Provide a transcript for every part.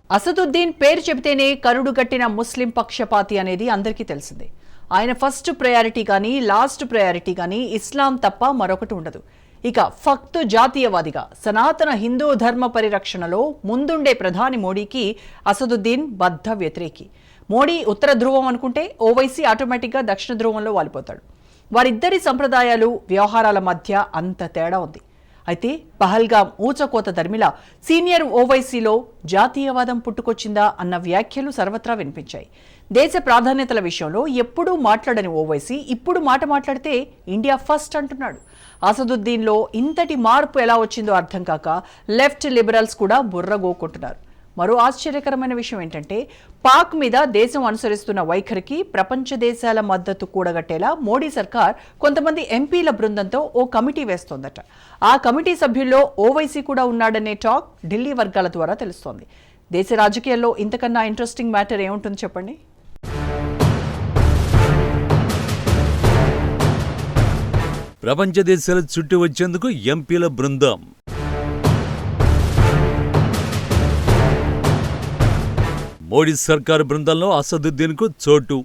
అసదుద్దీన్ పేరు చెబితేనే కరుడు గట్టిన ముస్లిం పక్షపాతి అనేది అందరికీ తెలిసిందే. ఆయన ఫస్ట్ ప్రయారిటీ కానీ లాస్ట్ ప్రయారిటీ కానీ ఇస్లాం తప్ప మరొకటి ఉండదు. ఇక ఫక్తు జాతీయవాదిగా సనాతన హిందూ ధర్మ పరిరక్షణలో ముందుండే ప్రధాని మోడీకి అసదుద్దీన్ బద్ధ వ్యతిరేకి. మోడీ ఉత్తర ధ్రువం అనుకుంటే ఓవైసీ ఆటోమేటిక్గా దక్షిణ ధ్రువంలో వాలిపోతాడు. వారిద్దరి సంప్రదాయాలు వ్యవహారాల మధ్య అంత తేడా ఉంది. అయితే పహల్గాం ఊచకోత ధర్మిలా సీనియర్ ఓవైసీలో జాతీయవాదం పుట్టుకొచ్చిందా అన్న వ్యాఖ్యలు సర్వత్రా వినిపించాయి. దేశ ప్రాధాన్యతల విషయంలో ఎప్పుడూ మాట్లాడని ఓవైసీ ఇప్పుడు మాట మాట్లాడితే ఇండియా ఫస్ట్ అంటున్నాడు. అసదుద్దీన్లో ఇంతటి మార్పు ఎలా వచ్చిందో అర్థం కాక లెఫ్ట్ లిబరల్స్ కూడా బుర్రగోకుంటున్నారు. మరో ఆశ్చర్యకరమైన విషయం ఏంటంటే పాక్ మీద దేశం అనుసరిస్తున్న వైఖరికి ప్రపంచ దేశాల మద్దతు కూడగట్టేలా మోడీ సర్కార్ కొంతమంది ఎంపీల బృందంతో ఓ కమిటీ వేస్తోందట. ఆ కమిటీ సభ్యుల్లో ఓవైసీ కూడా ఉన్నాడనే టాక్ ఢిల్లీ వర్గాల ద్వారా తెలుస్తోంది. దేశ రాజకీయాల్లో ఇంతకన్నా ఇంట్రెస్టింగ్ మ్యాటర్ ఏముంటుంది చెప్పండి. ప్రపంచ దేశాల చుట్టూ వచ్చేందుకు ఎంపీల బృందం. మోడీ సర్కారు బృందంలో అసదుద్దీన్కు చోటు.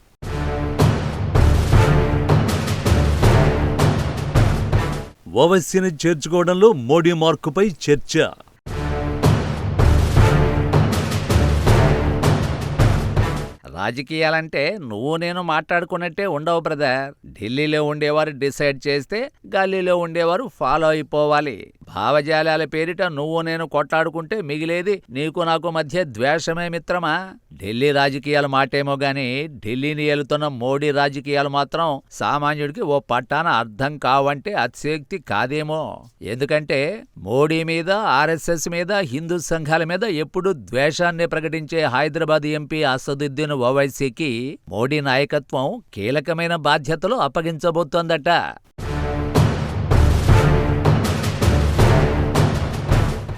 ఓవైసీని చేర్చుకోవడంలో మోడీ మార్కుపై చర్చ. రాజకీయాలంటే నువ్వు నేను మాట్లాడుకున్నట్టే ఉండవు బ్రదర్. ఢిల్లీలో ఉండేవారు డిసైడ్ చేస్తే గల్లీలో ఉండేవారు ఫాలో అయిపోవాలి. భావజాలాల పేరిట నువ్వు నేను కొట్లాడుకుంటే మిగిలేది నీకు నాకు మధ్య ద్వేషమే మిత్రమా. ఢిల్లీ రాజకీయాల మాటేమో గాని ఢిల్లీని ఏలుతున్న మోడీ రాజకీయాలు మాత్రం సామాన్యుడికి ఓ పట్టాన అర్థం కావంటే అతిశయోక్తి కాదేమో. ఎందుకంటే మోడీ మీద, ఆర్ఎస్ఎస్ మీద, హిందూ సంఘాల మీద ఎప్పుడూ ద్వేషాన్ని ప్రకటించే హైదరాబాద్ ఎంపీ అసదుద్దీన్ ఓవైసీకి మోడీ నాయకత్వం కీలకమైన బాధ్యతలు అప్పగించబోతోందట.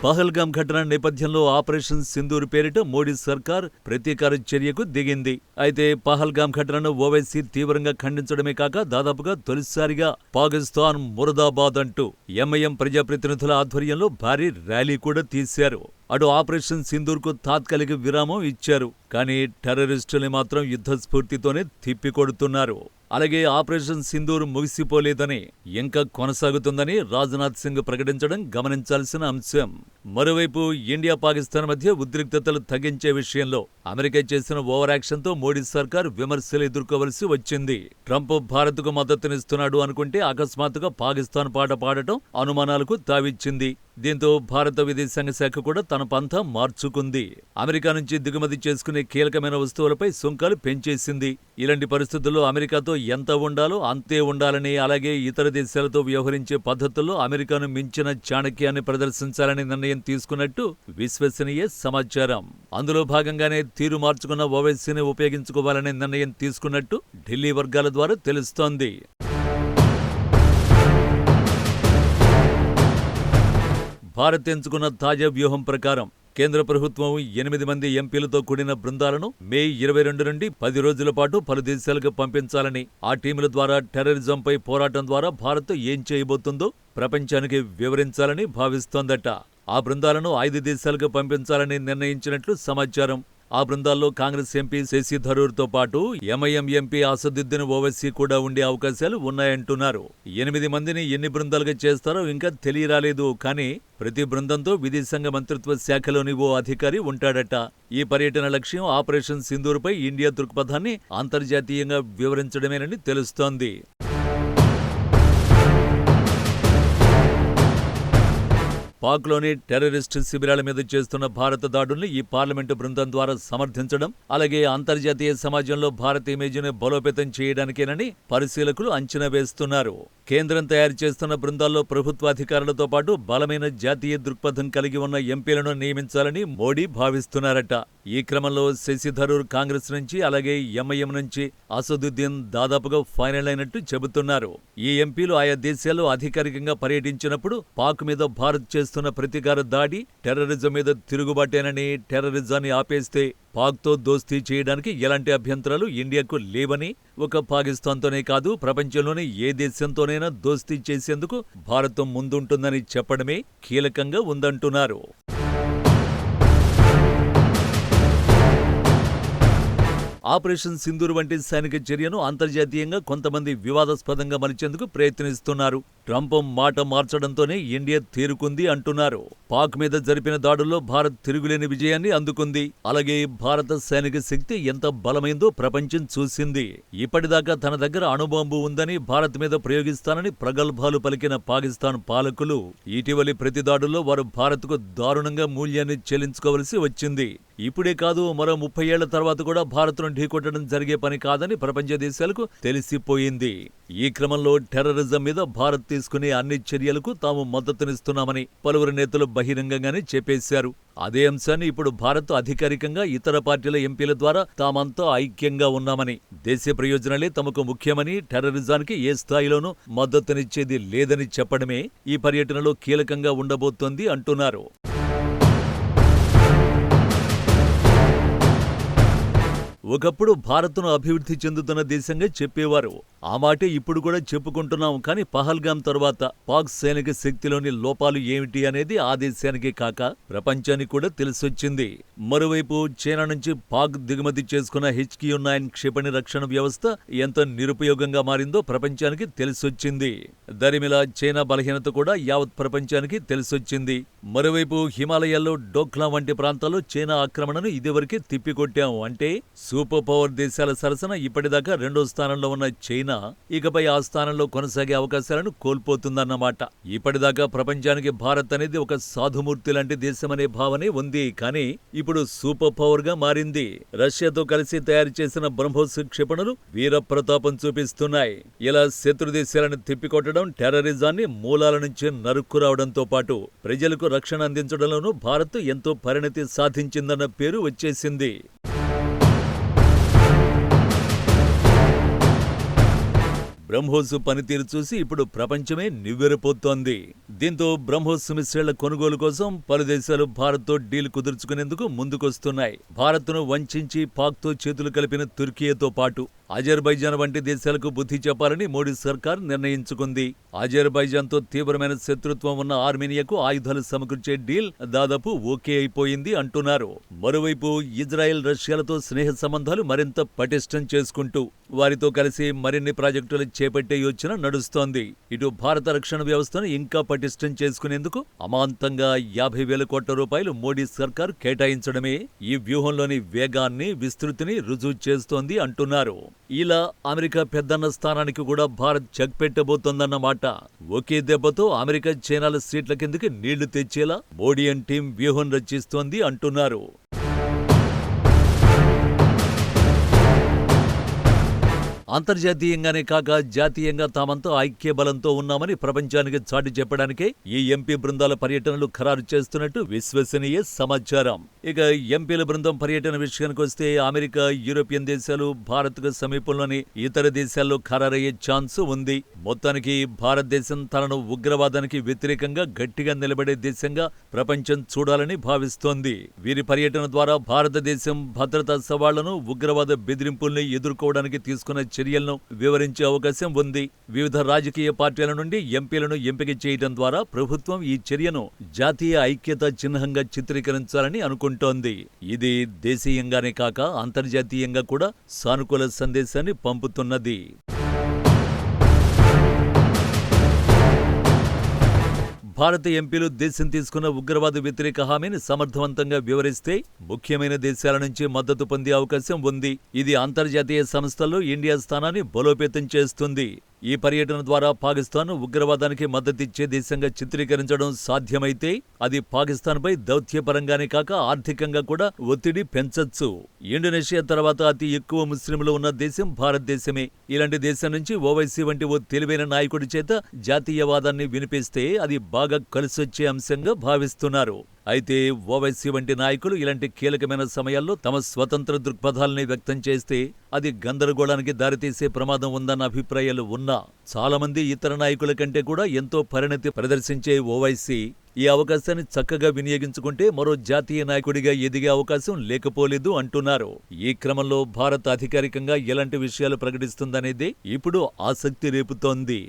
పహల్గాం ఘటన నేపథ్యంలో ఆపరేషన్ సింధూర్ పేరిట మోడీ సర్కార్ ప్రతీకార చర్యకు దిగింది. అయితే పహల్గాం ఘటనను ఓవైసీ తీవ్రంగా ఖండించడమే కాక దాదాపుగా తొలిసారిగా పాకిస్తాన్ మురదాబాద్ అంటూ ఎంఐఎం ప్రజాప్రతినిధుల ఆధ్వర్యంలో భారీ ర్యాలీ కూడా తీశారు. అటు ఆపరేషన్ సింధూర్కు తాత్కాలిక విరామం ఇచ్చారు. కానీ టెర్రరిస్టుల్ని మాత్రం యుద్ధస్ఫూర్తితోనే తిప్పికొడుతున్నారు. అలాగే ఆపరేషన్ సింధూర్ ముగిసిపోలేదని, ఇంకా కొనసాగుతుందని రాజ్నాథ్ సింగ్ ప్రకటించడం గమనించాల్సిన అంశం. మరోవైపు ఇండియా పాకిస్తాన్ మధ్య ఉద్రిక్తతలు తగ్గించే విషయంలో అమెరికా చేసిన ఓవర్ యాక్షన్తో మోడీ సర్కార్ విమర్శలు ఎదుర్కోవలసి వచ్చింది. ట్రంప్ భారత్కు మద్దతునిస్తున్నాడు అనుకుంటే అకస్మాత్తుగా పాకిస్తాన్ పాట పాడటం అనుమానాలకు తావిచ్చింది. దీంతో భారత విదేశాంగ శాఖ కూడా తన పంథా మార్చుకుంది. అమెరికా నుంచి దిగుమతి చేసుకునే కీలకమైన వస్తువులపై సుంకాలు పెంచేసింది. ఇలాంటి పరిస్థితుల్లో అమెరికాతో ఎంత ఉండాలో అంతే ఉండాలని, అలాగే ఇతర దేశాలతో వ్యవహరించే పద్ధతుల్లో అమెరికాను మించిన చాణక్యాన్ని ప్రదర్శించాలని నిర్ణయం తీసుకున్నట్టు విశ్వసనీయ సమాచారం. అందులో భాగంగానే తీరు మార్చుకున్న ఓవైసీని ఉపయోగించుకోవాలనే నిర్ణయం తీసుకున్నట్టు ఢిల్లీ వర్గాల ద్వారా తెలుస్తోంది. భారత్ ఎంచుకున్న తాజా వ్యూహం ప్రకారం కేంద్ర ప్రభుత్వం 8 మంది ఎంపీలతో కూడిన బృందాలను మే 22 నుండి 10 రోజుల పాటు పలు దేశాలకు పంపించాలని, ఆ టీముల ద్వారా టెర్రరిజంపై పోరాటం ద్వారా భారత్ ఏం చేయబోతుందో ప్రపంచానికి వివరించాలని భావిస్తోందట. ఆ బృందాలను 5 దేశాలకు పంపించాలని నిర్ణయించినట్లు సమాచారం. ఆ బృందాల్లో కాంగ్రెస్ ఎంపీ శశి థరూర్తో పాటు ఎంఐఎం ఎంపీ అసదుద్దీన్ ఓవైసీ కూడా ఉండే అవకాశాలు ఉన్నాయంటున్నారు. 8 మందిని ఎన్ని బృందాలుగా చేస్తారో ఇంకా తెలియరాలేదు. కానీ ప్రతి బృందంతో విదేశాంగ మంత్రిత్వ శాఖలోని ఓ అధికారి ఉంటాడట. ఈ పర్యటన లక్ష్యం ఆపరేషన్ సింధూర్పై ఇండియా దృక్పథాన్ని అంతర్జాతీయంగా వివరించడమేనని తెలుస్తోంది. పాక్లోని టెర్రరిస్టు శిబిరాల మీద చేస్తున్న భారత దాడుల్ని ఈ పార్లమెంటు బృందం ద్వారా సమర్థించడం, అలాగే అంతర్జాతీయ సమాజంలో భారత ఇమేజ్ను బలోపేతం చేయడానికేనని పరిశీలకులు అంచనా వేస్తున్నారు. కేంద్రం తయారు చేస్తున్న బృందాల్లో ప్రభుత్వాధికారులతో పాటు బలమైన జాతీయ దృక్పథం కలిగి ఉన్న ఎంపీలను నియమించాలని మోడీ భావిస్తున్నారట. ఈ క్రమంలో శశి థరూర్ కాంగ్రెస్ నుంచి, అలాగే ఎంఐఎం నుంచి అసదుద్దీన్ దాదాపుగా ఫైనల్ అయినట్టు చెబుతున్నారు. ఈ ఎంపీలు ఆయా దేశాల్లో అధికారికంగా పర్యటించినప్పుడు పాక్ మీద భారత్ చేస్తున్న ప్రతీకార దాడి టెర్రరిజం మీద తిరుగుబాటేనని, టెర్రరిజాన్ని ఆపేస్తే పాక్తో దోస్తీ చేయడానికి ఎలాంటి అభ్యంతరాలు ఇండియాకు లేవని, ఒక పాకిస్తాన్తోనే కాదు ప్రపంచంలోని ఏ దేశంతోనైనా దోస్తీ చేసేందుకు భారత్ ముందుంటుందని చెప్పడమే కీలకంగా ఉందంటున్నారు. ఆపరేషన్ సింధూర్ వంటి సైనిక చర్యను అంతర్జాతీయంగా కొంతమంది వివాదాస్పదంగా మలిచేందుకు ప్రయత్నిస్తున్నారు. ట్రంప్ మాట మార్చడంతోనే ఇండియా తేరుకుంది అంటున్నారు. పాక్ మీద జరిపిన దాడుల్లో భారత్ తిరుగులేని విజయాన్ని అందుకుంది. అలాగే భారత సైనిక శక్తి ఎంత బలమైందో ప్రపంచం చూసింది. ఇప్పటిదాకా తన దగ్గర అణుబాంబు ఉందని, భారత్ మీద ప్రయోగిస్తానని ప్రగల్భాలు పలికిన పాకిస్తాన్ పాలకులు ఇటీవలి ప్రతి దాడుల్లో వారు భారత్కు దారుణంగా మూల్యాన్ని చెల్లించుకోవలసి వచ్చింది. ఇప్పుడే కాదు, మరో 30 ఏళ్ల తర్వాత కూడా భారత్ను ఢీకొట్టడం జరిగే పని కాదని ప్రపంచ దేశాలకు తెలిసిపోయింది. ఈ క్రమంలో టెర్రరిజం మీద భారత్ తీసుకునే అన్ని చర్యలకు తాము మద్దతునిస్తున్నామని పలువురు నేతలు బహిరంగంగానే చెప్పేశారు. అదే అంశాన్ని ఇప్పుడు భారత్ అధికారికంగా ఇతర పార్టీల ఎంపీల ద్వారా తామంతా ఐక్యంగా ఉన్నామని, దేశ ప్రయోజనాలే తమకు ముఖ్యమని, టెర్రరిజానికి ఏ స్థాయిలోనూ మద్దతునిచ్చేది లేదని చెప్పడమే ఈ పర్యటనలో కీలకంగా ఉండబోతోంది అంటున్నారు. ఒకప్పుడు భారత్ను అభివృద్ధి చెందుతున్న దేశంగా చెప్పేవారు. ఆ మాటే ఇప్పుడు కూడా చెప్పుకుంటున్నాం. కానీ పహల్గాం తరువాత పాక్ సైనిక శక్తిలోని లోపాలు ఏమిటి అనేది ఆ దేశానికే కాక ప్రపంచానికి కూడా తెలిసొచ్చింది. మరోవైపు చైనా నుంచి పాక్ దిగుమతి చేసుకున్న HQ-9 క్షిపణి రక్షణ వ్యవస్థ ఎంత నిరుపయోగంగా మారిందో ప్రపంచానికి తెలిసొచ్చింది. దరిమిలా చైనా బలహీనత కూడా యావత్ ప్రపంచానికి తెలిసొచ్చింది. మరోవైపు హిమాలయాల్లో డోక్లా వంటి ప్రాంతాల్లో చైనా ఆక్రమణను ఇదివరకే తిప్పికొట్టాం. అంటే సూపర్ పవర్ దేశాల సరసన ఇప్పటిదాకా 2వ స్థానంలో ఉన్న చైనా ఇకపై ఆ స్థానంలో కొనసాగే అవకాశాలను కోల్పోతుందన్నమాట. ఇప్పటిదాకా ప్రపంచానికి భారత్ అనేది ఒక సాధుమూర్తి లాంటి దేశమనే భావనే ఉంది. కానీ ఇప్పుడు సూపర్ పవర్ గా మారింది. రష్యాతో కలిసి తయారు చేసిన బ్రహ్మోస్ క్షిపణులు వీర ప్రతాపం చూపిస్తున్నాయి. ఇలా శత్రు దేశాలను తిప్పికొట్టడం, టెర్రరిజాన్ని మూలాల నుంచి నరుక్కురావడంతో పాటు ప్రజలకు రక్షణ అందించడంలోనూ భారత్ ఎంతో పరిణతి సాధించిందన్న పేరు వచ్చేసింది. బ్రహ్మోస్ పనితీరు చూసి ఇప్పుడు ప్రపంచమే నివ్వెరపోతోంది. దీంతో బ్రహ్మోస్ మిస్సైళ్ల కొనుగోలు కోసం పలు దేశాలు భారత్తో డీల్ కుదుర్చుకునేందుకు ముందుకొస్తున్నాయి. భారత్ను వంచించి పాక్తో చేతులు కలిపిన తుర్కియాతో పాటు అజర్బైజాన్ వంటి దేశాలకు బుద్ధి చెప్పాలని మోడీ సర్కార్ నిర్ణయించుకుంది. అజర్బైజాన్తో తీవ్రమైన శత్రుత్వం ఉన్న ఆర్మేనియాకు ఆయుధాలు సమకూర్చే డీల్ దాదాపు ఓకే అయిపోయింది అంటున్నారు. మరోవైపు ఇజ్రాయెల్ రష్యాలతో స్నేహ సంబంధాలు మరింత పటిష్టం చేసుకుంటూ వారితో కలిసి మరిన్ని ప్రాజెక్టులు చేపట్టే యోచన నడుస్తోంది. ఇటు భారత రక్షణ వ్యవస్థను ఇంకా పటిష్టం చేసుకునేందుకు అమాంతంగా 50,000 కోట్ల రూపాయలు మోడీ సర్కార్ కేటాయించడమే ఈ వ్యూహంలోని వేగాన్ని, విస్తృతిని రుజువు చేస్తోంది అంటున్నారు. ఇలా అమెరికా పెద్దన్న స్థానానికి కూడా భారత్ చెక్ పెట్టబోతోందన్నమాట. ఒకే దెబ్బతో అమెరికా, చైనాల సీట్ల కిందకి నీళ్లు తెచ్చేలా మోడీ అండ్ టీం వ్యూహం రచిస్తోంది అంటున్నారు. అంతర్జాతీయంగానే కాక జాతీయంగా తామంతా ఐక్య బలంతో ఉన్నామని ప్రపంచానికి చాటి చెప్పడానికే ఈ ఎంపీ బృందాల పర్యటనలు ఖరారు చేస్తున్నట్టు విశ్వసనీయ సమాచారం. ఇక ఎంపీల బృందం పర్యటన విషయానికి వస్తే అమెరికా, యూరోపియన్ దేశాలు, భారత్కు సమీపంలోని ఇతర దేశాల్లో ఖరారయ్యే ఛాన్స్ ఉంది. మొత్తానికి భారతదేశం తనను ఉగ్రవాదానికి వ్యతిరేకంగా గట్టిగా నిలబడే దేశంగా ప్రపంచం చూడాలని భావిస్తోంది. వీరి పర్యటన ద్వారా భారతదేశం భద్రతా సవాళ్లను, ఉగ్రవాద బెదిరింపుల్ని ఎదుర్కోవడానికి తీసుకున్న చర్యలను వివరించే అవకాశం ఉంది. వివిధ రాజకీయ పార్టీల నుండి ఎంపీలను ఎంపిక చేయడం ద్వారా ప్రభుత్వం ఈ చర్యను జాతీయ ఐక్యత చిహ్నంగా చిత్రీకరించాలని అనుకుంటోంది. ఇది దేశీయంగానే కాక అంతర్జాతీయంగా కూడా సానుకూల సందేశాన్ని పంపుతున్నది. భారత ఎంపీలు దేశం తీసుకున్న ఉగ్రవాద వ్యతిరేక హామీని సమర్థవంతంగా వివరిస్తే ముఖ్యమైన దేశాల నుంచి మద్దతు పొందే అవకాశం ఉంది. ఇది అంతర్జాతీయ సంస్థల్లో ఇండియా స్థానాన్ని బలోపేతం చేస్తుంది. ఈ పర్యటన ద్వారా పాకిస్తాన్ ఉగ్రవాదానికి మద్దతిచ్చే దేశంగా చిత్రీకరించడం సాధ్యమైతే అది పాకిస్తాన్పై దౌత్యపరంగానే కాక ఆర్థికంగా కూడా ఒత్తిడి పెంచొచ్చు. ఇండోనేషియా తర్వాత అతి ఎక్కువ ముస్లింలు ఉన్న దేశం భారతదేశమే. ఇలాంటి దేశం నుంచి ఓవైసీ వంటి ఓ తెలివైన నాయకుడి చేత జాతీయవాదాన్ని వినిపిస్తే అది బాగా కలిసొచ్చే అంశంగా భావిస్తున్నారు. అయితే ఓవైసీ వంటి నాయకులు ఇలాంటి కీలకమైన సమయాల్లో తమ స్వతంత్ర దృక్పథాలని వ్యక్తం చేస్తే అది గందరగోళానికి దారితీసే ప్రమాదం ఉందన్న అభిప్రాయాలు ఉన్నా చాలా మంది ఇతర నాయకుల కంటే కూడా ఎంతో పరిణతి ప్రదర్శించే ఓవైసీ ఈ అవకాశాన్ని చక్కగా వినియోగించుకుంటే మరో జాతీయ నాయకుడిగా ఎదిగే అవకాశం లేకపోలేదు అంటున్నారు. ఈ క్రమంలో భారత్ అధికారికంగా ఎలాంటి విషయాలు ప్రకటిస్తుందనేదే ఇప్పుడు ఆసక్తి రేపుతోంది.